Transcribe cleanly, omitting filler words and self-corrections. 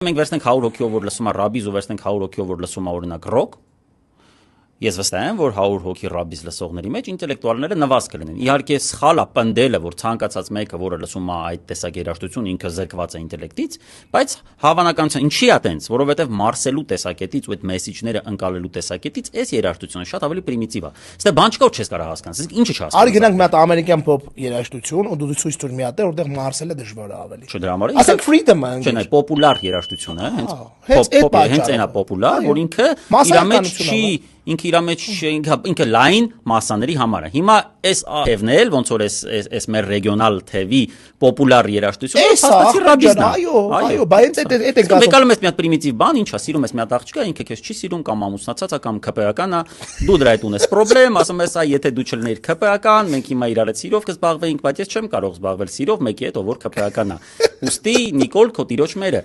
Մենք վերցնենք 100 հոգիով որ լսում է ռաբիզ ու վերցնենք 100 հոգիով որ լսում է օրինակ ռոք, ես վստահ եմ, որ 100 հոգի ռաբիզ լսողների մեջ ինտելեկտուալները նվազ կլինեն։ Իհարկե սխալ է պնդելը, որ ցանկացած մեկը, որը լսում է այդ տեսակ երաժշտություն, ինքը զրկված է ինտելեկտից, բայց հավանականության ինչի է տենց, որովհետև Մարսելու տեսակետից ու այդ մեսիջները ընկալելու տեսակետից այս երաժշտությունը շատ ավելի պրիմիտիվ է։ Ստե բան չկա, որ չես կարող հասկանալ, իսկ ինչը չհասկանաս։ Արի գնանք մի հատ ամերիկյան pop երաժշտություն ու դու ցույց տուր մի հատ, որտեղ Մարսելը դժվար է ավելի։ Չէ, դրա համար ասենք freedom-ը չէ, նայ պոպուլար երաժշտությունը, հենց հենց այնա պոպուլար, որ ինքը իր մեջ ինքը լայն մասաների համար է։ Հիմա այս թևն էլ ոնց որ այս մեր ռեգիոնալ թևի պոպուլար երաժշտությունը հաստատի ռաբիզն է։ Այո, բայց այդ ենք ասում։ Մեկալում ես մի հատ պրիմիտիվ բան, ինչա, սիրում ես մի հատ աղջկա, ինքը քեզ չի սիրում կամ ամուսնացած է կամ ԿՊԱ-ական է, դու դրա հետ ունես խնդրեմ, ասում ես, եթե դու չլիներ ԿՊԱ-ական, մենք հիմա իրար հետ սիրով կզբաղվեինք, բայց ես չեմ կարող զբաղվել սիրով մեկի հետ, ով որ ԿՊԱ-ական է։ Ուստի Նիկոլ քո տիրոջ մերը